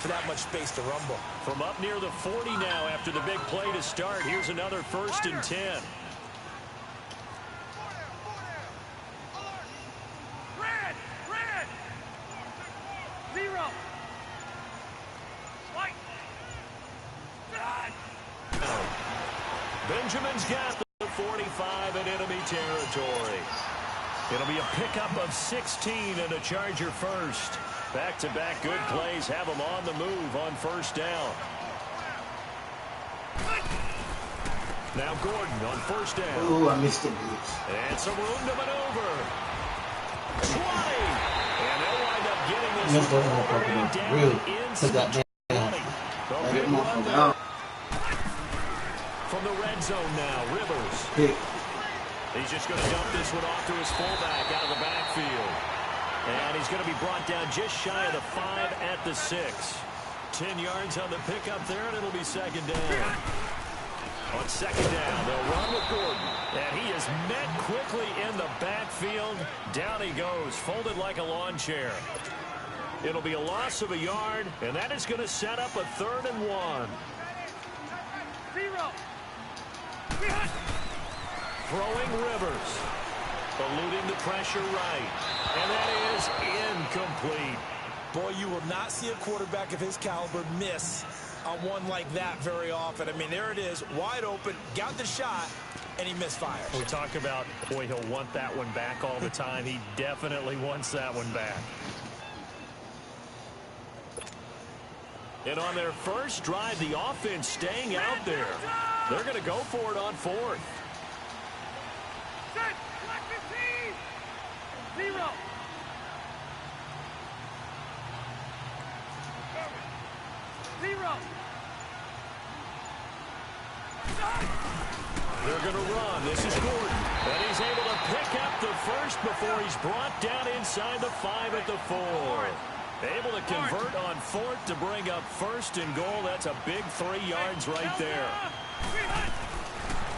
for that much space to rumble. From up near the 40 now after the big play to start. Here's another 1st and 10. Benjamin's got the 45 in enemy territory. It'll be a pickup of 16 and a Charger first. Back-to-back good plays have them on the move on 1st down. Now Gordon on 1st down. Ooh, I missed it. And some room to maneuver. 20. And they'll wind up getting this one down inside the 20. The big run there. From the red zone now, Rivers. He's just going to dump this one off to his fullback out of the backfield. And he's going to be brought down just shy of the 5 at the 6. 10 yards on the pickup there, and it'll be 2nd down. On 2nd down, they'll run with Gordon. And he is met quickly in the backfield. Down he goes, folded like a lawn chair. It'll be a loss of a yard, and that is going to set up a 3rd and 1. Throwing Rivers. Eluding the pressure right. And that is incomplete. Boy, you will not see a quarterback of his caliber miss on one like that very often. I mean, there it is, wide open, got the shot, and he misfired. We talk about, boy, he'll want that one back all the time. He definitely wants that one back. And on their first drive, the offense staying out there. They're going to go for it on 4th. They're going to run. This is Gordon. And he's able to pick up the first before he's brought down inside the 5 at the 4. Able to convert on 4th to bring up 1st and goal. That's a big 3 yards right there.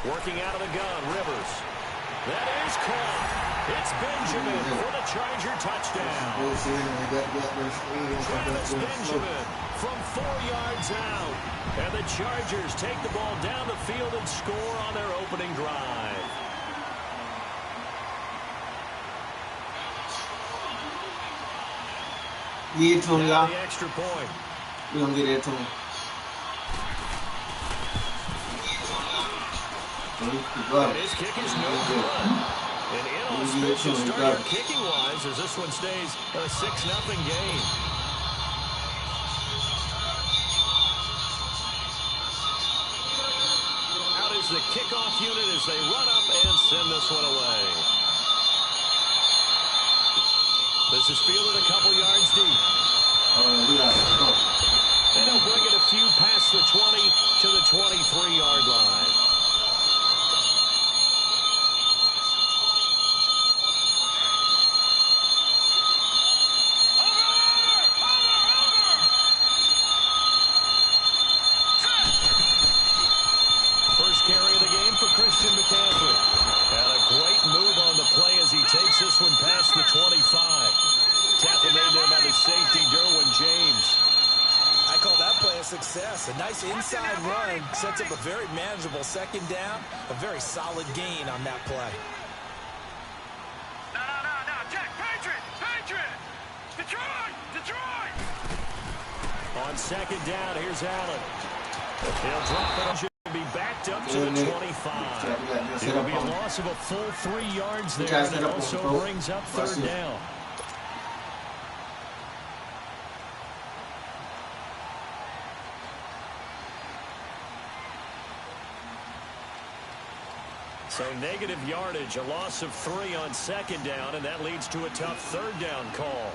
Working out of the gun, Rivers. That is caught. It's Benjamin for the Charger touchdown. Travis Benjamin from 4 yards out. And the Chargers take the ball down the field and score on their opening drive. Get it to him, y'all. The extra point. We're going to get it to him. His kick is no good. An inauspicious start kicking-wise as this one stays a 6-0 game. Out is the kickoff unit as they run up and send this one away. This is fielded a couple yards deep. And they'll bring it a few past the 20 to the 23-yard line. First carry of the game for Christian McCaffrey. And a great move on the play as he takes this one past the 25. Tackle made there by the safety, Derwin James. I call that play a success. A nice inside run sets up a very manageable 2nd down. A very solid gain on that play. No, Jack, Patriot! Detroit! On 2nd down, here's Allen. He'll drop it. Should be backed up to the 25. It'll be a loss of a full 3 yards there, and it also brings up 3rd down. So negative yardage, a loss of 3 on 2nd down, and that leads to a tough 3rd down call.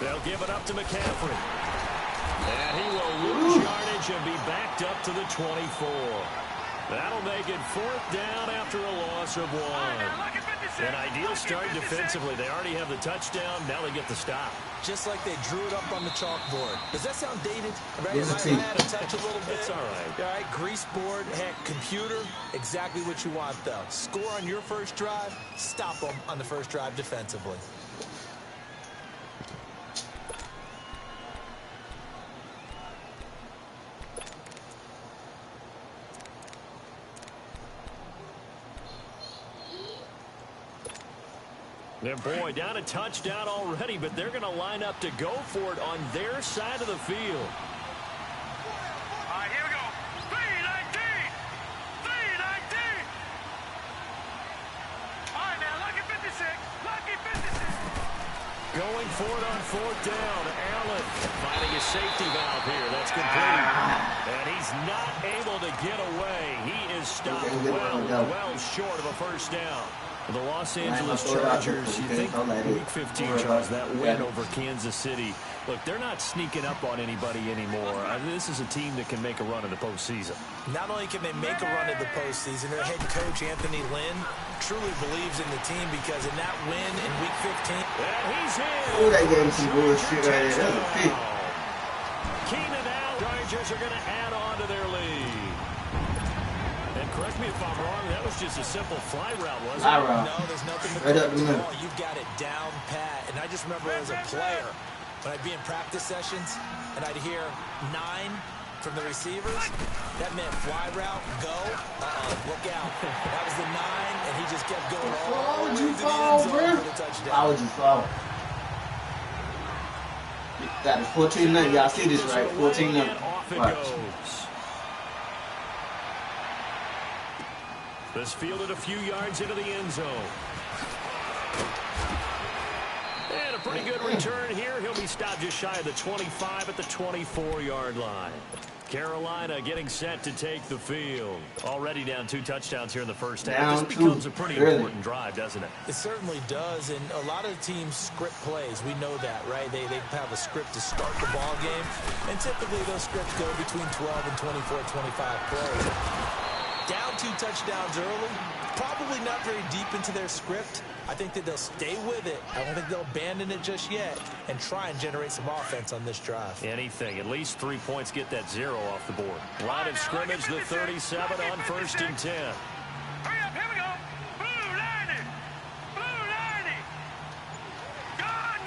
They'll give it up to McCaffrey. And he will lose yardage and be backed up to the 24. That'll make it 4th down after a loss of 1. An ideal start defensively. They already have the touchdown. Now they get the stop. Just like they drew it up on the chalkboard. Does that sound dated? Right? Had a touch a little bit. It's all right. All right, grease board, heck, computer, exactly what you want, though. Score on your first drive, stop them on the first drive defensively. And boy, down a touchdown already, but they're going to line up to go for it on their side of the field. All right, here we go. 319. 319. All right, now, lucky 56. Lucky 56. Going for it on fourth down. Allen finding a safety valve here. That's complete. And he's not able to get away. He is stopped well short of a first down. The Los Angeles Chargers, you think Week 15, Charles, that win over Kansas City. Look, they're not sneaking up on anybody anymore. This is a team that can make a run in the postseason. Not only can they make a run in the postseason, their head coach, Anthony Lynn, truly believes in the team because in that win in Week 15... And he's in! Oh, that gave him some bullshit right there. That was a pick. Keenan Allen. Chargers are going to add on to their lead. And correct me if I'm wrong, that was just a simple fly route, wasn't it? No, there's nothing to right up the middle. You've got it down pat. And I just remember as a player, when I'd be in practice sessions, and I'd hear 9 from the receivers, that meant fly route, go, look out. That was the 9, and he just kept going all the way to the end zone for the touchdown. Why would you fall? Got it 14-0. Y'all see this, right? 14-0. Off it Watch. goes. This fielded a few yards into the end zone. And a pretty good return here. He'll be stopped just shy of the 25 at the 24-yard line. Carolina getting set to take the field. Already down 2 touchdowns here in the first half. This becomes a pretty important drive, doesn't it? It certainly does, and a lot of teams script plays. We know that, right? They have a script to start the ball game, and typically those scripts go between 12 and 24, 25 plays. Down 2 touchdowns early, probably not very deep into their script. I think that they'll stay with it. I don't think they'll abandon it just yet and try and generate some offense on this drive. Anything. At least 3 points, get that 0 off the board. Line of scrimmage, the 37 on 1st and 10. Hurry up, here we go. Blue 90. Blue 90. Gone.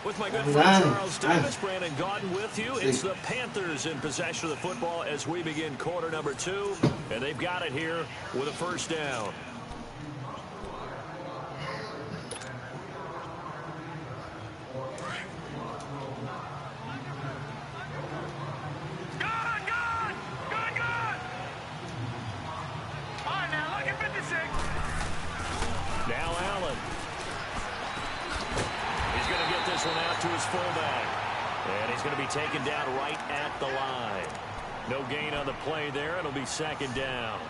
With my good friend Charles Davis, Brandon Gaudin with you. It's the Panthers in possession of the football as we begin quarter number 2. And they've got it here with a first down. Now Allen. He's going to get this one out to his fullback. And he's going to be taken down right at the line. No gain on the play there. It'll be 2nd down.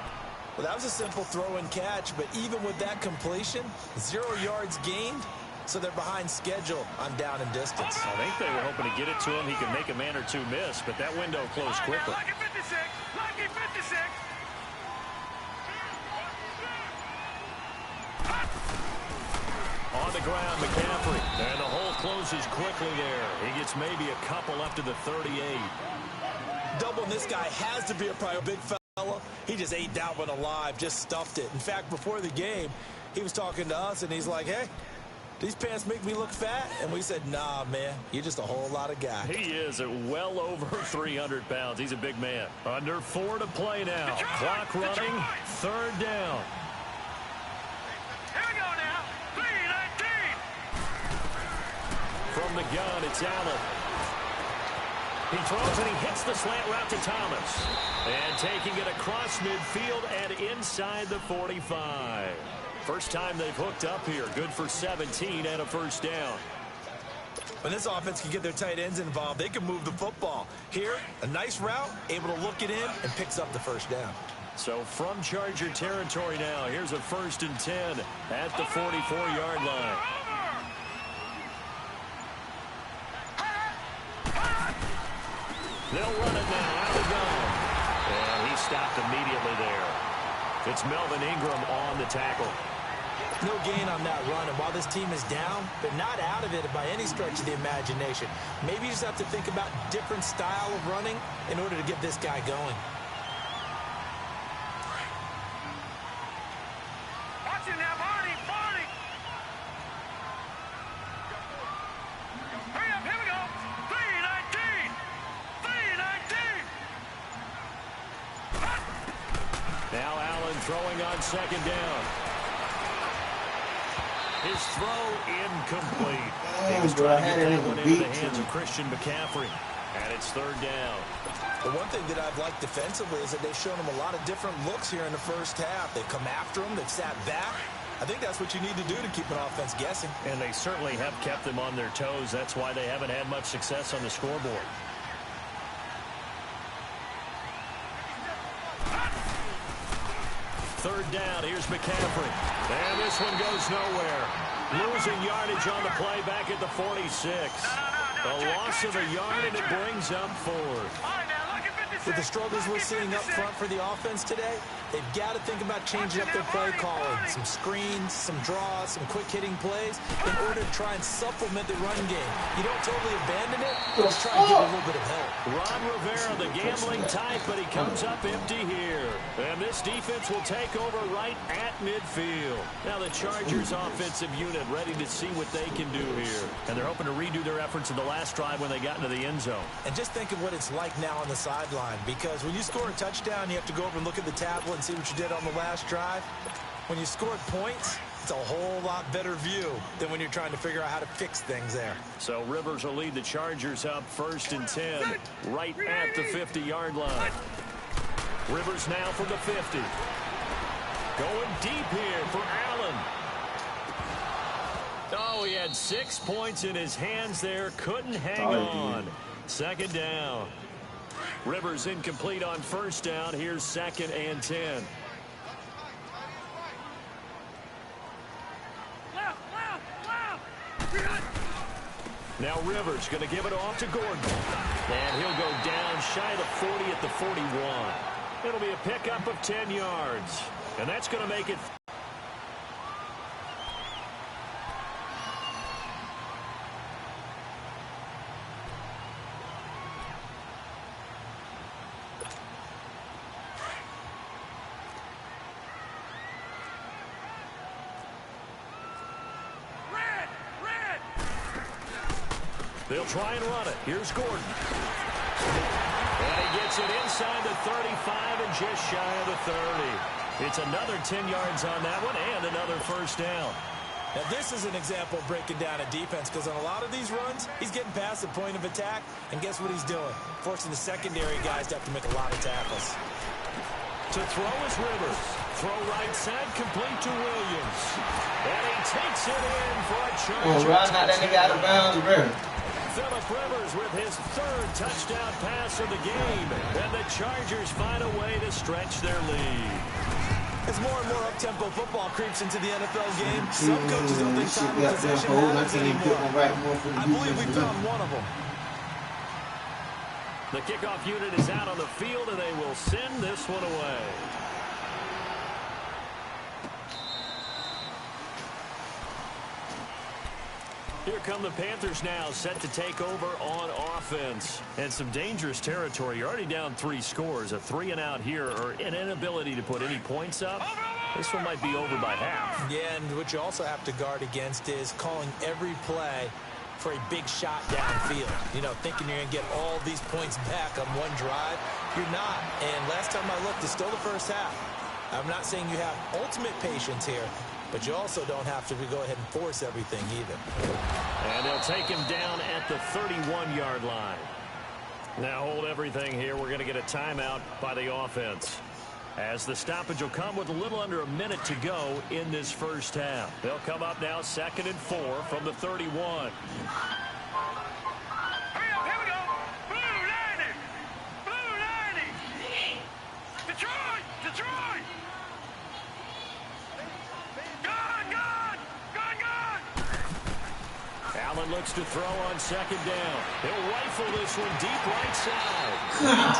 Well, that was a simple throw and catch, but even with that completion, 0 yards gained, so they're behind schedule on down and distance. I think they were hoping to get it to him. He could make a man or 2 miss, but that window closed quickly. Lucky 56. Lucky 56. On the ground, McCaffrey. And the hole closes quickly there. He gets maybe a couple up to the 38. Doubling this guy has to be a priority. Big fella. He just ate that one alive, just stuffed it. In fact, before the game, he was talking to us, and he's like, hey, these pants make me look fat? And we said, nah, man, you're just a whole lot of guy. He is at well over 300 pounds. He's a big man. Under 4 to play now. Clock running. 3rd down. Here we go now. 319. From the gun, it's Allen. He throws and he hits the slant route to Thomas. And taking it across midfield and inside the 45. First time they've hooked up here. Good for 17 and a first down. When this offense can get their tight ends involved, they can move the football. Here, a nice route, able to look it in, and picks up the first down. So from Charger territory now, here's a 1st and 10 at the 44-yard line. They'll run it now out of the gun. And he stopped immediately there. It's Melvin Ingram on the tackle. No gain on that run, and while this team is down, they're not out of it by any stretch of the imagination. Maybe you just have to think about different style of running in order to get this guy going. Watch him now, Barney. Hurry up, here we go. 319. 319. Now Allen throwing on 2nd down. His throw incomplete. He Damn, was bro, I trying to had get it that in one the into the beat, hands too. of Christian McCaffrey. And it's third down. The one thing that I've liked defensively is that they've shown him a lot of different looks here in the first half. They've come after him. They've sat back. I think that's what you need to do to keep an offense guessing. And they certainly have kept them on their toes. That's why they haven't had much success on the scoreboard. Third down. Here's McCaffrey. And this one goes nowhere. Losing yardage on the play back at the 46. A loss of a yard, and it brings up fourth. With the struggles we're seeing up front for the offense today, they've got to think about changing up their play calling. Some screens, some draws, some quick-hitting plays in order to try and supplement the run game. You don't totally abandon it, just try and give it a little bit of help. Ron Rivera, the gambling type, but he comes up empty here. And this defense will take over right at midfield. Now the Chargers offensive unit ready to see what they can do here. And they're hoping to redo their efforts in the last drive when they got into the end zone. And just think of what it's like now on the sideline. Because when you score a touchdown, you have to go over and look at the tablet and see what you did on the last drive. When you scored points, it's a whole lot better view than when you're trying to figure out how to fix things there. So Rivers will lead the Chargers up 1st and 10, right at the 50-yard line. Rivers now from the 50. Going deep here for Allen. Oh, he had 6 points in his hands there. Couldn't hang on. Second down. Rivers incomplete on first down. Here's 2nd and 10. Now Rivers going to give it off to Gordon. And he'll go down shy of the 40 at the 41. It'll be a pickup of 10 yards. And that's going to make it... They'll try and run it. Here's Gordon. And he gets it inside the 35 and just shy of the 30. It's another 10 yards on that one and another first down. Now, this is an example of breaking down a defense because on a lot of these runs, he's getting past the point of attack, and guess what he's doing? Forcing the secondary guys to have to make a lot of tackles. To throw is Rivers. Throw right side, complete to Williams. And he takes it in for a Charger Knock that nigga out of bounds, bro. Phillip Rivers with his 3rd touchdown pass of the game. And the Chargers find a way to stretch their lead. As more and more up-tempo football creeps into the NFL game, some coaches don't think time of possession matters anymore. I believe we found one of them. The kickoff unit is out on the field, and they will send this one away. Here come the Panthers now, set to take over on offense. And some dangerous territory. You're already down 3 scores. A 3-and-out here, or an inability to put any points up. This one might be over by half. Yeah, and what you also have to guard against is calling every play for a big shot downfield. You know, thinking you're going to get all these points back on one drive. You're not. And last time I looked, it's still the first half. I'm not saying you have ultimate patience here, but you also don't have to go ahead and force everything either. And they'll take him down at the 31-yard line. Now hold everything here. We're going to get a timeout by the offense, as the stoppage will come with a little under a minute to go in this first half. They'll come up now 2nd and 4 from the 31. Hurry up, here we go. Blue lining. Blue lining. Detroit. Detroit. Gone, gone. Gone, gone. Allen looks to throw on 2nd down. He'll rifle this one deep right side.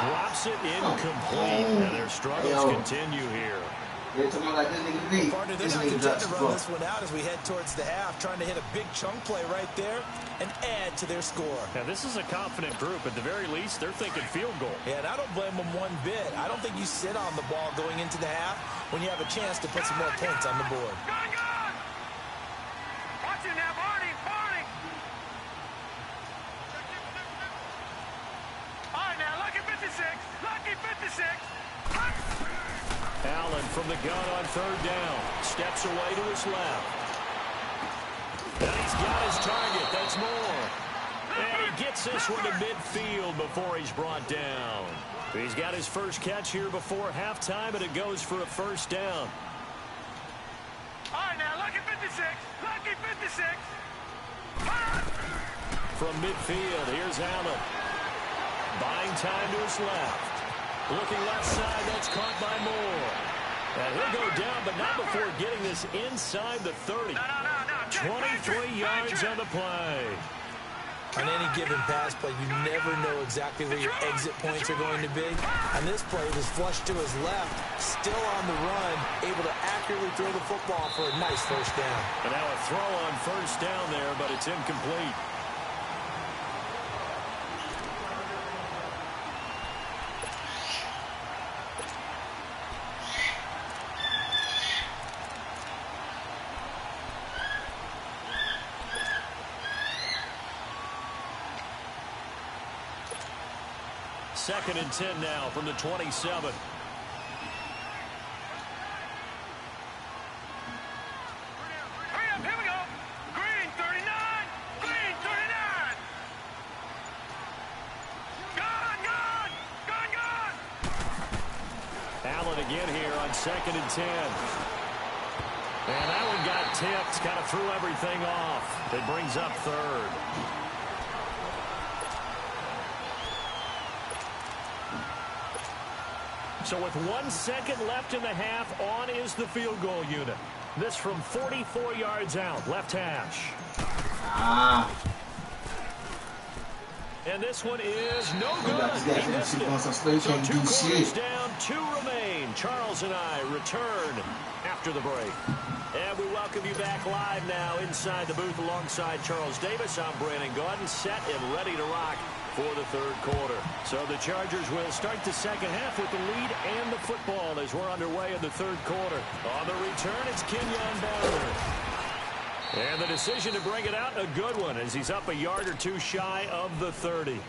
Drops it incomplete. And their struggles continue here. Partner, they're not content to run this one out as we head towards the half, trying to hit a big chunk play right there and add to their score. Now, this is a confident group. At the very least, they're thinking field goal. Yeah, and I don't blame them one bit. I don't think you sit on the ball going into the half when you have a chance to put some more points on the board. Gone, gone. Watch it now, Barney. Barney. All right, now, lucky 56. Lucky 56. Allen from the gun on 3rd down. Steps away to his left. He's got his target. That's Moore. And he gets this one to midfield before he's brought down. He's got his first catch here before halftime, and it goes for a first down. All right, now, lucky 56. Lucky 56. From midfield, here's Allen. Buying time to his left. Looking left side, that's caught by Moore. And he'll go down, but not before getting this inside the 30. 23 yards on the play. On any given pass play, you never know exactly where your exit points are going to be. On this play, it was flushed to his left, still on the run, able to accurately throw the football for a nice first down. And now a throw on first down there, but it's incomplete. Second and 10 now from the 27. Hurry up, here we go. Green 39. Green 39. Gone. Allen again here on second and 10. And that one got tipped, kind of threw everything off. It brings up third. So with 1 second left in the half, on is the field goal unit. This from 44 yards out, left hash. And this one is no good. He missed it. So 2 quarters down, 2 remain. Charles and I return after the break. And we welcome you back live now inside the booth alongside Charles Davis. I'm Brandon Gaudin, set and ready to rock for the third quarter. So the Chargers will start the second half with the lead and the football as we're underway in the third quarter. On the return, it's Kenyon Barner. And the decision to bring it out, a good one, as he's up a yard or two shy of the 30.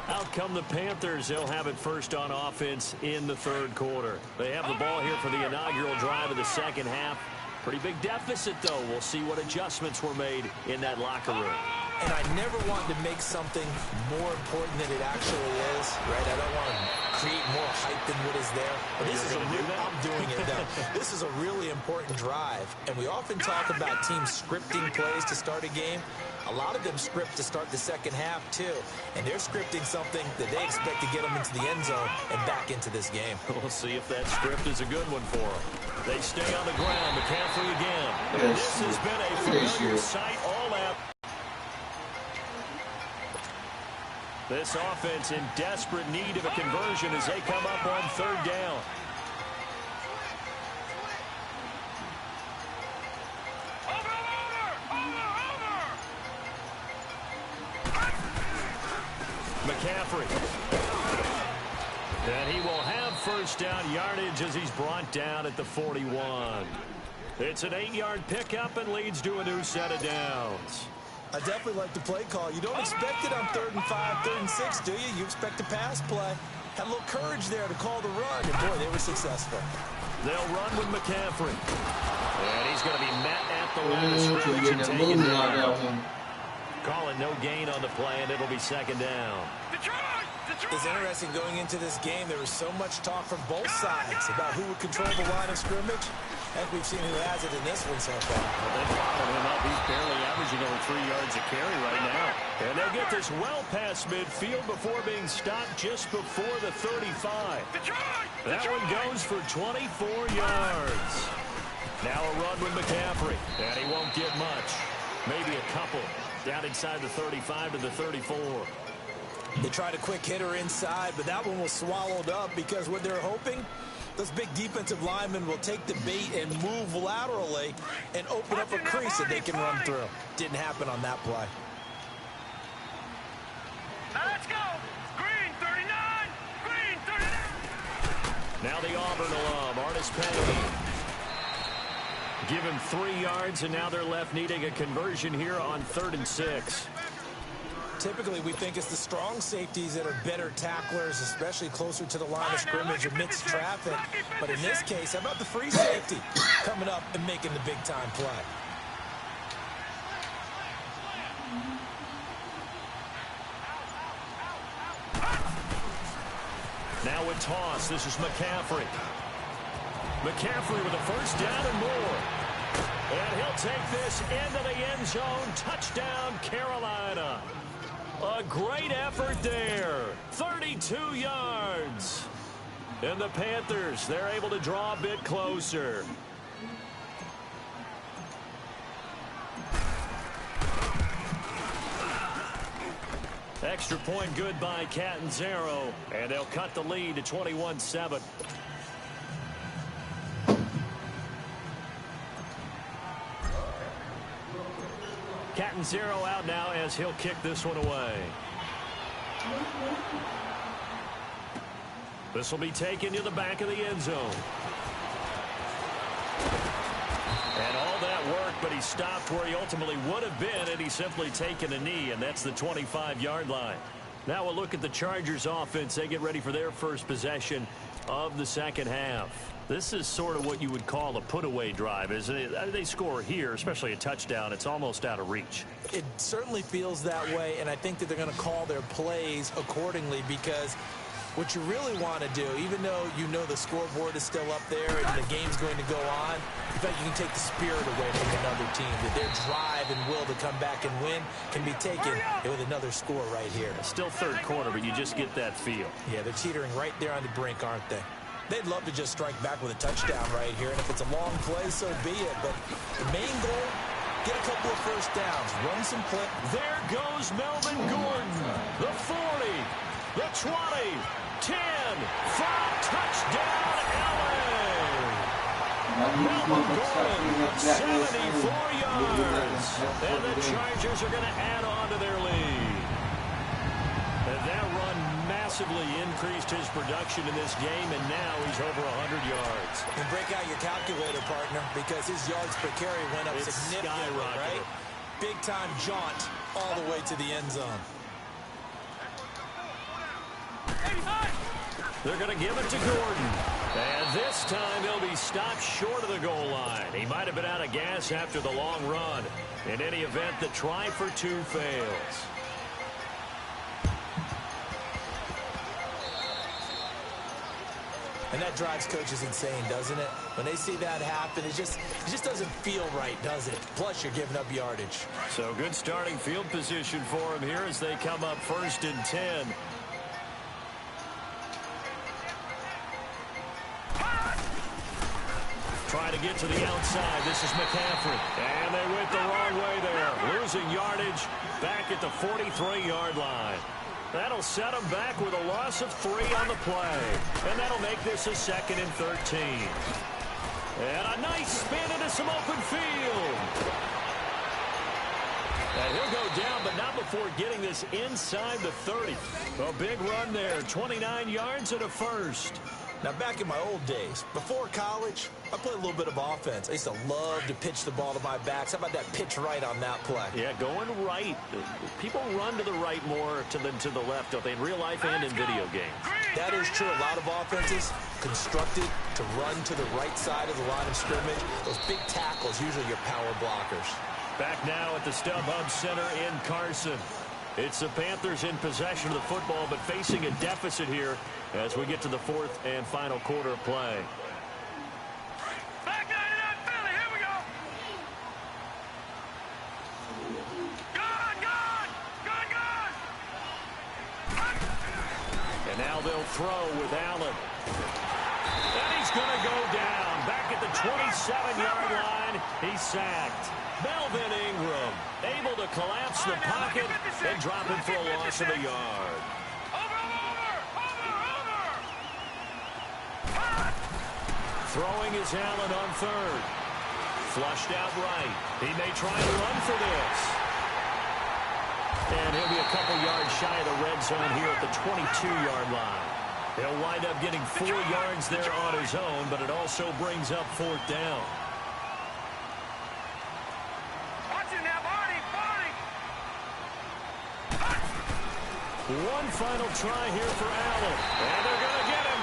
Out come the Panthers. They'll have it first on offense in the third quarter. They have the ball here for the inaugural drive of the second half. Pretty big deficit, though. We'll see what adjustments were made in that locker room. And I never want to make something more important than it actually is, right? I don't want to create more hype than what is there. But this is I'm doing it now. This is a really important drive. And we often talk about teams scripting plays to start a game. A lot of them script to start the second half, too. And they're scripting something that they expect to get them into the end zone and back into this game. We'll see if that script is a good one for them. They stay on the ground. McCaffrey again. And this has been a familiar sight all out. This offense in desperate need of a conversion as they come up on third down. McCaffrey. And he will have first down yardage as he's brought down at the 41. It's an 8-yard pickup and leads to a new set of downs. I definitely like the play call. You don't expect it on 3rd and 5, 3rd and 6, do you? You expect a pass play. Had a little courage there to call the run, and boy, they were successful. They'll run with McCaffrey. And he's going to be met at the line of scrimmage and taken down. Calling no gain on the play, and it'll be second down. It's interesting going into this game. There was so much talk from both sides about who would control the line of scrimmage. I think we've seen who has it in this one so far. Well, they've followed him up. He's barely averaging over 3 yards a carry right now. And they'll get this well past midfield before being stopped just before the 35. That one goes for 24 yards. Now a run with McCaffrey. And he won't get much. Maybe a couple. Down inside the 35 to the 34. They tried a quick hitter inside, but that one was swallowed up because what they're hoping, those big defensive linemen will take the bait and move laterally and open up a crease that they can run through. Didn't happen on that play. Now let's go. Green 39. Green 39. Now the Auburn alum, Artis Payne. Give him 3 yards, and now they're left needing a conversion here on 3rd and 6. Typically, we think it's the strong safeties that are better tacklers, especially closer to the line of scrimmage amidst traffic. But in this case, how about the free safety coming up and making the big-time play? now with toss. This is McCaffrey. McCaffrey with a first down and more. And he'll take this into the end zone. Touchdown, Carolina. A great effort there. 32 yards. And the Panthers, they're able to draw a bit closer. Extra point good by Catanzaro. And they'll cut the lead to 21-7. Catanzaro out now as he'll kick this one away. This will be taken to the back of the end zone. And all that work, but he stopped where he ultimately would have been, and he's simply taken a knee, and that's the 25-yard line. Now we'll look at the Chargers offense. They get ready for their first possession of the second half. This is sort of what you would call a put-away drive, isn't it? They score here, especially a touchdown. It's almost out of reach. It certainly feels that way, and I think that they're going to call their plays accordingly, because what you really want to do, even though you know the scoreboard is still up there and the game's going to go on, in fact, you can take the spirit away from another team, that their drive and will to come back and win can be taken with another score right here. Still third quarter, but you just get that feel. Yeah, they're teetering right there on the brink, aren't they? They'd love to just strike back with a touchdown right here, and if it's a long play, so be it. But the main goal, get a couple of first downs, run some play. There goes Melvin Gordon. The 40, the 20, 10, 5, touchdown, LA. Melvin Gordon, 74 yards. And the Chargers are going to add on to their lead. And that run massively increased his production in this game, and now he's over 100 yards. And break out your calculator, partner, because his yards per carry went up significantly, right? Big-time jaunt all the way to the end zone. They're going to give it to Gordon. And this time he'll be stopped short of the goal line. He might have been out of gas after the long run. In any event, the try for two fails. And that drives coaches insane, doesn't it? When they see that happen, it just doesn't feel right, does it? Plus, you're giving up yardage. So good starting field position for him here as they come up 1st and 10. Trying to get to the outside. This is McCaffrey. And they went the wrong way there. Losing yardage back at the 43-yard line. That'll set them back with a loss of 3 on the play. And that'll make this a 2nd and 13. And a nice spin into some open field. And he'll go down, but not before getting this inside the 30. A big run there. 29 yards and a first. Now, back in my old days, before college, I played a little bit of offense. I used to love to pitch the ball to my backs. How about that pitch right on that play? Yeah, going right. People run to the right more than to the left, don't they, in real life and in video games? That is true. A lot of offenses constructed to run to the right side of the line of scrimmage. Those big tackles, usually your power blockers. Back now at the StubHub Center in Carson. It's the Panthers in possession of the football, but facing a deficit here as we get to the 4th and final quarter of play. Back 99 Philly, here we go. Good. And now they'll throw with Allen. And he's going to go down. Back at the 27-yard line, he's sacked. Melvin Ingram able to collapse the pocket and drop him for a loss of a yard. Throwing is Allen on 3rd. Flushed out right. He may try to run for this. And he'll be a couple yards shy of the red zone here at the 22-yard line. He'll wind up getting 4 yards there on his own, but it also brings up 4th down. One final try here for Allen. And they're going to get him.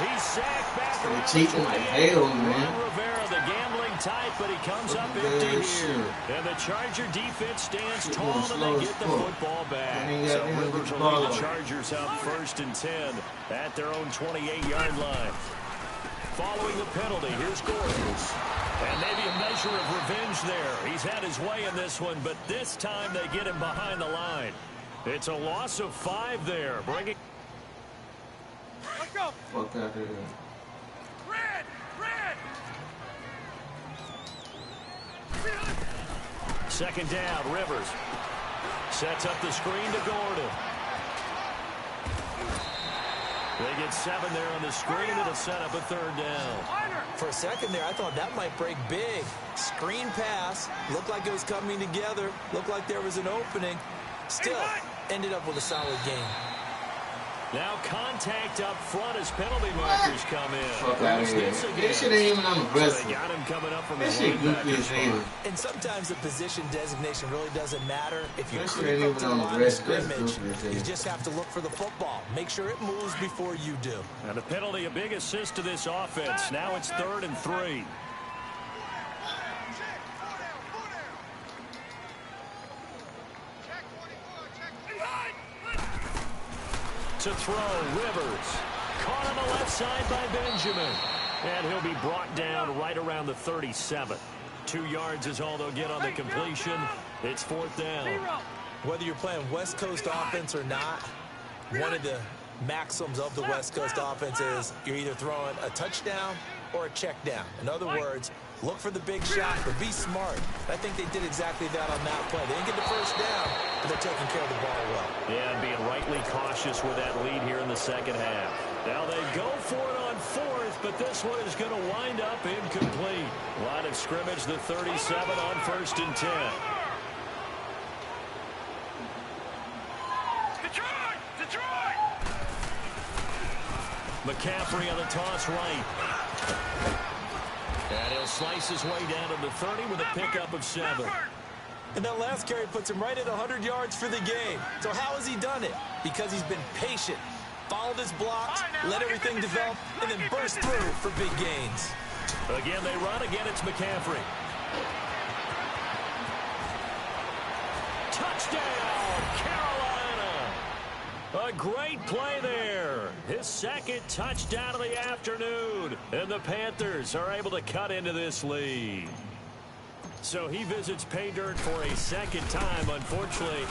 He's sacked back around the 28. Ron Rivera, the gambling tight, but he comes up empty here. And the Charger defense stands tall, and they get the football back. So Rivers will lead the Chargers up 1st and 10 at their own 28-yard line. Following the penalty, here's Gordon. And maybe a measure of revenge there. He's had his way in this one, but this time they get him behind the line. It's a loss of 5 there. Bringing. Let's go. Fuck out here. Red. Second down, Rivers. Sets up the screen to Gordon. They get 7 there on the screen. It'll set up a 3rd down. For a second there, I thought that might break big. Screen pass. Looked like it was coming together. Looked like there was an opening. Still ended up with a solid game. Now contact up front as penalty markers come in. Fuck out of here. This shit ain't even on the breast. So they got him coming up from This the shit goofy linebacker as spot. hell. And sometimes the position designation really doesn't matter. If you That shit creep ain't up even to the on the line of breast. That's scrimmage, goofy as hell. you just have to look for the football. Make sure it moves before you do. And the penalty, a big assist to this offense. Now it's 3rd and 3. To throw, Rivers. Caught on the left side by Benjamin. And he'll be brought down right around the 37. 2 yards is all they'll get on the completion. It's 4th down. Whether you're playing West Coast offense or not, one of the maxims of the West Coast offense is you're either throwing a touchdown or a check down. In other words, look for the big shot, but be smart. I think they did exactly that on that play. They didn't get the first down, but they're taking care of the ball well. Yeah, and being rightly cautious with that lead here in the second half. Now they go for it on 4th, but this one is going to wind up incomplete. Line of scrimmage, the 37 on 1st and 10. Detroit! McCaffrey on the toss right. And he'll slice his way down to the 30 with a pickup of 7. And that last carry puts him right at 100 yards for the game. So how has he done it? Because he's been patient, followed his blocks, let everything develop, and then burst through for big gains. Again, they run. Again, it's McCaffrey. Touchdown, Carolina! A great play there. His 2nd touchdown of the afternoon. And the Panthers are able to cut into this lead. So he visits pay dirt for a 2nd time. Unfortunately,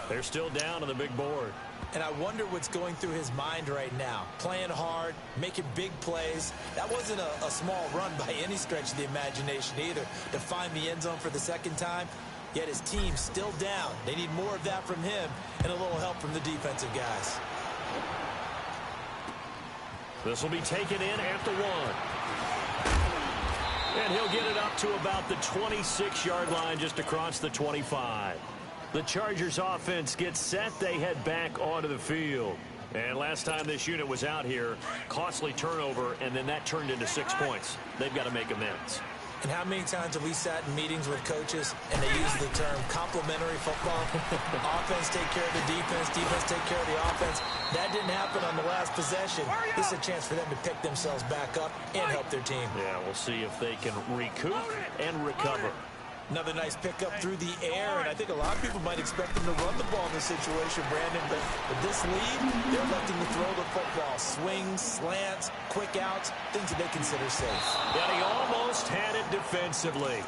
they're still down on the big board. And I wonder what's going through his mind right now. Playing hard, making big plays. That wasn't a small run by any stretch of the imagination either, to find the end zone for the 2nd time. Yet his team's still down. They need more of that from him and a little help from the defensive guys. This will be taken in at the 1. And he'll get it up to about the 26-yard line, just across the 25. The Chargers offense gets set. They head back onto the field. And last time this unit was out here, costly turnover, and then that turned into 6 points. They've got to make amends. And how many times have we sat in meetings with coaches and they use the term complementary football? Offense take care of the defense, defense take care of the offense. That didn't happen on the last possession. This is a chance for them to pick themselves back up and help their team. Yeah, we'll see if they can recoup and recover. Another nice pickup through the air, and I think a lot of people might expect them to run the ball in this situation, Brandon, but with this lead, they're electing to throw the football. Swings, slants, quick outs, things that they consider safe. And he almost had it defensively.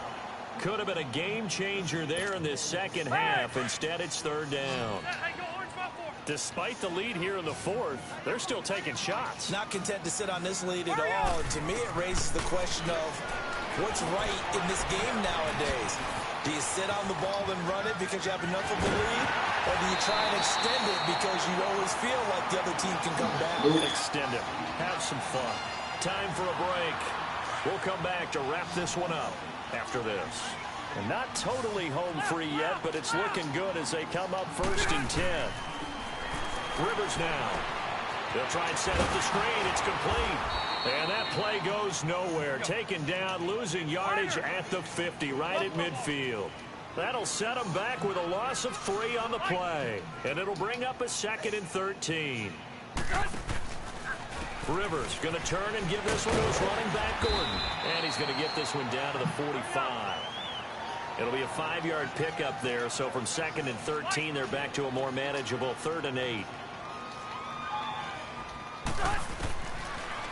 Could have been a game changer there in this 2nd half. Instead, it's 3rd down. Despite the lead here in the 4th, they're still taking shots. Not content to sit on this lead at all, and to me it raises the question of what's right in this game nowadays. Do you sit on the ball and run it because you have enough of the lead? Or do you try and extend it because you always feel like the other team can come back? Extend it. Have some fun. Time for a break. We'll come back to wrap this one up after this. And not totally home free yet, but it's looking good as they come up 1st and 10. Rivers now. They'll try and set up the screen. It's complete. And that play goes nowhere. Taken down, losing yardage at the 50, right at midfield. That'll set them back with a loss of 3 on the play. And it'll bring up a 2nd and 13. Rivers going to turn and give this one to his running back, Gordon. And he's going to get this one down to the 45. It'll be a 5-yard pickup there. So from 2nd and 13, they're back to a more manageable 3rd and 8.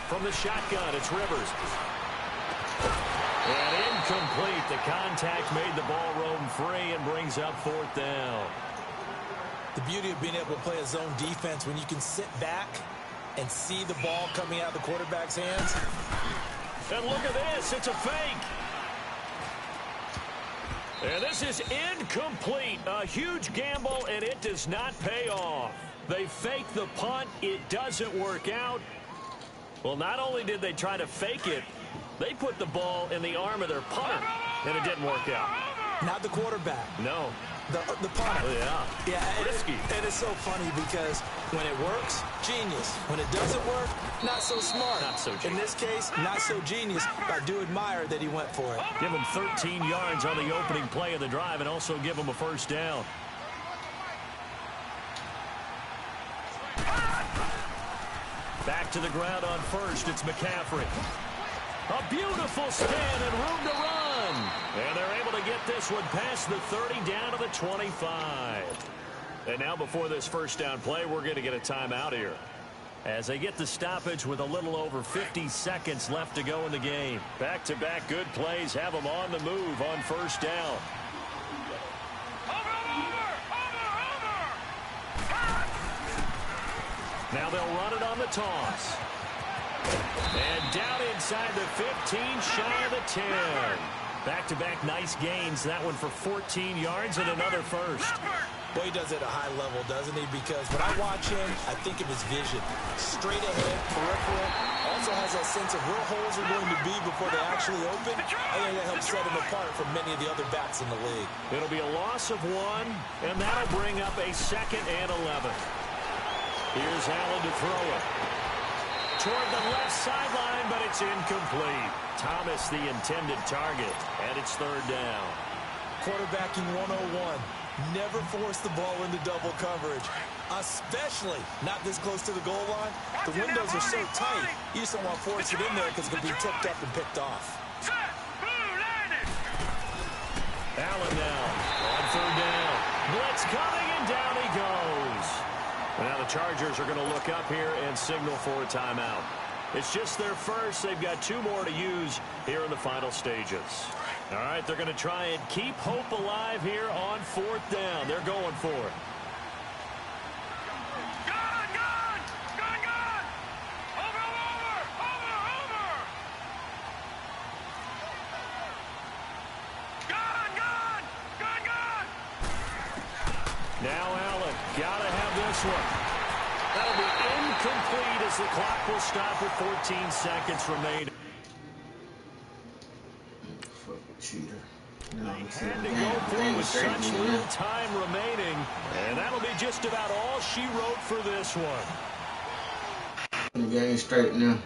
From the shotgun, it's Rivers. And incomplete. The contact made the ball roam free and brings up 4th down. The beauty of being able to play a zone defense when you can sit back and see the ball coming out of the quarterback's hands. And look at this. It's a fake. And this is incomplete. A huge gamble, and it does not pay off. They fake the punt. It doesn't work out. Well, not only did they try to fake it, they put the ball in the arm of their punter, and it didn't work out. Not the quarterback. No. The punter. Yeah. Risky. And it's so funny because when it works, genius. When it doesn't work, not so smart. Not so genius. In this case, not so genius. I do admire that he went for it. Give him 13 yards on the opening play of the drive and also give him a 1st down. Back to the ground on 1st. It's McCaffrey. A beautiful spin and room to run. And they're able to get this one past the 30 down to the 25. And now before this 1st down play, we're going to get a timeout here. As they get the stoppage with a little over 50 seconds left to go in the game. Back-to-back good plays have them on the move on 1st down. Now they'll run it on the toss. And down inside the 15, shy of the 10. Back-to-back nice gains. That one for 14 yards and another 1st. Well, he does it at a high level, doesn't he? Because when I watch him, I think of his vision. Straight ahead, peripheral. Also has that sense of where holes are going to be before they actually open. I think that helps set him apart from many of the other backs in the league. It'll be a loss of 1, and that'll bring up a 2nd and 11. Here's Allen to throw it. Toward the left sideline, but it's incomplete. Thomas the intended target, and it's 3rd down. Quarterbacking 101. Never force the ball into double coverage, especially not this close to the goal line. The windows are so tight, you just don't want to force it in there because it can be tipped up and picked off. Allen now on 3rd down. Blitz coming, and down he goes. Now the Chargers are going to look up here and signal for a timeout. It's just their first. They've got 2 more to use here in the final stages. All right, they're going to try and keep hope alive here on 4th down. They're going for it. Now Allen, gotta have this one. That'll be incomplete as the clock will stop with 14 seconds remaining. Cheater. They had to go for it with such little time remaining, and that'll be just about all she wrote for this one. The game straight now.